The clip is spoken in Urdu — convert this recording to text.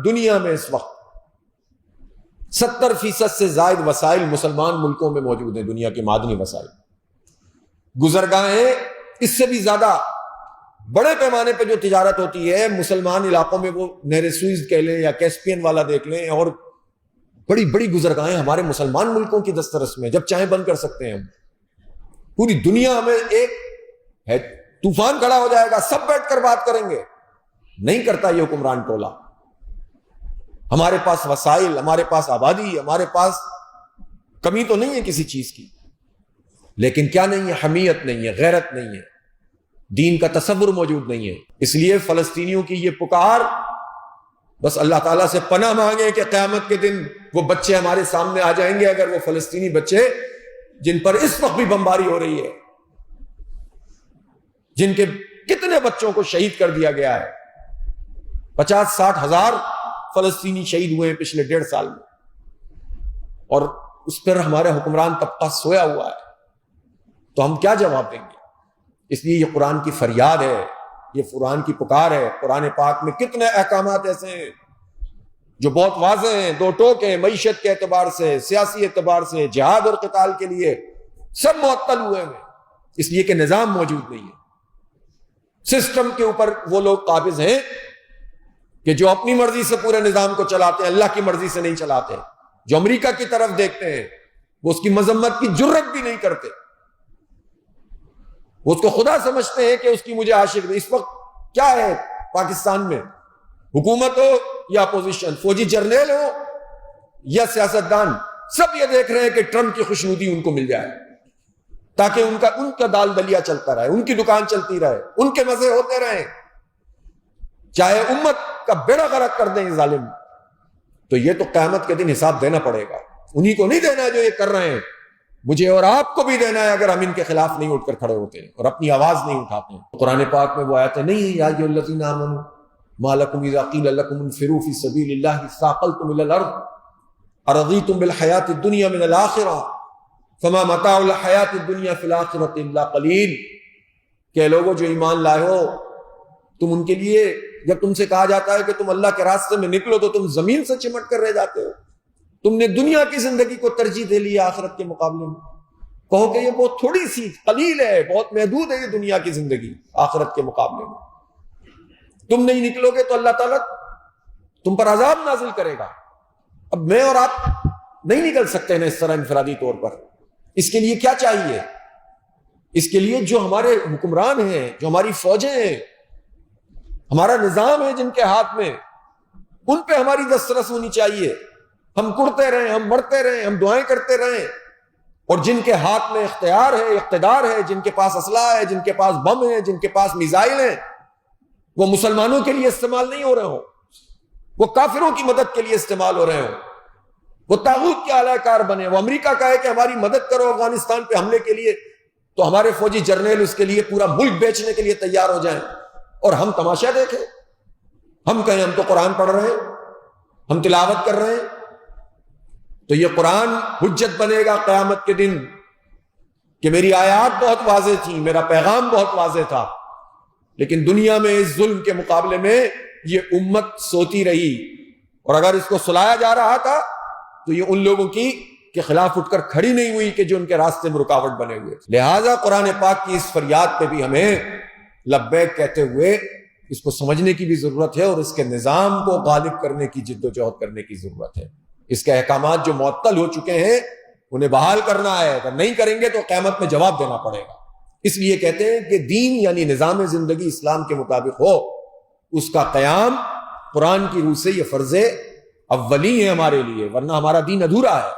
دنیا میں اس وقت 70% سے زائد وسائل مسلمان ملکوں میں موجود ہیں، دنیا کے معدنی وسائل، گزرگاہیں، اس سے بھی زیادہ بڑے پیمانے پہ جو تجارت ہوتی ہے مسلمان علاقوں میں، وہ نہر سوئز کہہ لیں یا کیسپین والا دیکھ لیں، اور بڑی بڑی گزرگاہیں ہمارے مسلمان ملکوں کی دسترس میں، جب چاہیں بند کر سکتے ہیں ہم۔ پوری دنیا میں ایک ہے طوفان کھڑا ہو جائے گا، سب بیٹھ کر بات کریں گے، نہیں کرتا یہ حکمران ٹولہ۔ ہمارے پاس وسائل، ہمارے پاس آبادی، ہمارے پاس کمی تو نہیں ہے کسی چیز کی، لیکن کیا نہیں ہے؟ حمیت نہیں ہے، غیرت نہیں ہے، دین کا تصور موجود نہیں ہے۔ اس لیے فلسطینیوں کی یہ پکار، بس اللہ تعالیٰ سے پناہ مانگے کہ قیامت کے دن وہ بچے ہمارے سامنے آ جائیں گے، اگر وہ فلسطینی بچے جن پر اس وقت بھی بمباری ہو رہی ہے، جن کے کتنے بچوں کو شہید کر دیا گیا ہے، 50-60 ہزار فلسطینی شہید ہوئے ہیں پچھلے 1.5 سال میں، اور اس پر ہمارا حکمران طبقہ سویا ہوا ہے، تو ہم کیا جواب دیں گے؟ اس لیے یہ قرآن کی فریاد ہے، یہ قرآن کی پکار ہے۔ قرآن پاک میں کتنے احکامات ایسے ہیں جو بہت واضح ہیں، دو ٹوک ہیں، معیشت کے اعتبار سے، سیاسی اعتبار سے، جہاد اور قتال کے لیے، سب معطل ہوئے ہیں، اس لیے کہ نظام موجود نہیں ہے۔ سسٹم کے اوپر وہ لوگ قابض ہیں کہ جو اپنی مرضی سے پورے نظام کو چلاتے ہیں، اللہ کی مرضی سے نہیں چلاتے، جو امریکہ کی طرف دیکھتے ہیں وہ اس کی مذمت کی جرت بھی نہیں کرتے، وہ اس کو خدا سمجھتے ہیں کہ اس کی مجھے عاشق نہیں۔ اس وقت کیا ہے پاکستان میں؟ حکومت ہو یا اپوزیشن، فوجی جرنیل ہو یا سیاستدان، سب یہ دیکھ رہے ہیں کہ ٹرمپ کی خوشنودی ان کو مل جائے، تاکہ ان کا دال دلیا چلتا رہے، ان کی دکان چلتی رہے، ان کے مزے ہوتے رہیں، چاہے امت کا بیڑا غرق کر دیں ظالم۔ تو یہ تو قیامت کے دن حساب دینا پڑے گا، انہی کو نہیں دینا جو یہ کر رہے ہیں، مجھے اور آپ کو بھی دینا ہے اگر ہم ان کے خلاف نہیں اٹھ کر کھڑے ہوتے ہیں اور اپنی آواز نہیں اٹھاتے ہیں۔ قرآن پاک میں وہ آیتیں نہیں ہیں، یا ایھا الذین آمنوا ما لکم اذا قیل لکم انفروا فی سبیل اللہ اثاقلتم الی الارض ارضیتم بالحیاۃ الدنیا من الآخرہ فما متاع الحیاۃ الدنیا فی الآخرۃ الا قلیل، کہ لوگوں جو ایمان لائے ہو، تم ان کے لیے جب تم سے کہا جاتا ہے کہ تم اللہ کے راستے میں نکلو تو تم زمین سے چمٹ کر رہ جاتے ہو، تم نے دنیا کی زندگی کو ترجیح دے لی آخرت کے مقابلے میں۔ کہو کہ یہ بہت تھوڑی سی قلیل ہے، بہت محدود ہے یہ دنیا کی زندگی آخرت کے مقابلے میں، تم نہیں نکلو گے تو اللہ تعالیٰ تم پر عذاب نازل کرے گا۔ اب میں اور آپ نہیں نکل سکتے ہیں اس طرح انفرادی طور پر، اس کے لیے کیا چاہیے؟ اس کے لیے جو ہمارے حکمران ہیں، جو ہماری فوجیں ہیں، ہمارا نظام ہے جن کے ہاتھ میں، ان پہ ہماری دسترس ہونی چاہیے۔ ہم کرتے رہیں، ہم مرتے رہیں، ہم دعائیں کرتے رہیں، اور جن کے ہاتھ میں اختیار ہے، اقتدار ہے، جن کے پاس اسلحہ ہے، جن کے پاس بم ہے، جن کے پاس میزائل ہیں، وہ مسلمانوں کے لیے استعمال نہیں ہو رہے ہوں، وہ کافروں کی مدد کے لیے استعمال ہو رہے ہوں، وہ طاغوت کے اعلی کار بنے، وہ امریکہ کہے کہ ہماری مدد کرو افغانستان پہ حملے کے لیے، تو ہمارے فوجی جرنیل اس کے لیے پورا ملک بیچنے کے لیے تیار ہو جائیں، اور ہم تماشا دیکھیں، ہم کہیں ہم تو قرآن پڑھ رہے ہیں، ہم تلاوت کر رہے ہیں۔ تو یہ قرآن حجت بنے گا قیامت کے دن کہ میری آیات بہت واضح تھیں، میرا پیغام بہت واضح تھا، لیکن دنیا میں اس ظلم کے مقابلے میں یہ امت سوتی رہی، اور اگر اس کو سلایا جا رہا تھا تو یہ ان لوگوں کی کے خلاف اٹھ کر کھڑی نہیں ہوئی کہ جو ان کے راستے میں رکاوٹ بنے ہوئے۔ لہٰذا قرآن پاک کی اس فریاد پہ بھی ہمیں لبیک کہتے ہوئے اس کو سمجھنے کی بھی ضرورت ہے، اور اس کے نظام کو غالب کرنے کی جد و جہد کرنے کی ضرورت ہے۔ اس کے احکامات جو معطل ہو چکے ہیں انہیں بحال کرنا ہے، اگر نہیں کریں گے تو قیامت میں جواب دینا پڑے گا۔ اس لیے کہتے ہیں کہ دین یعنی نظام زندگی اسلام کے مطابق ہو، اس کا قیام قرآن کی روح سے یہ فرض اولی ہے ہمارے لیے، ورنہ ہمارا دین ادھورا ہے۔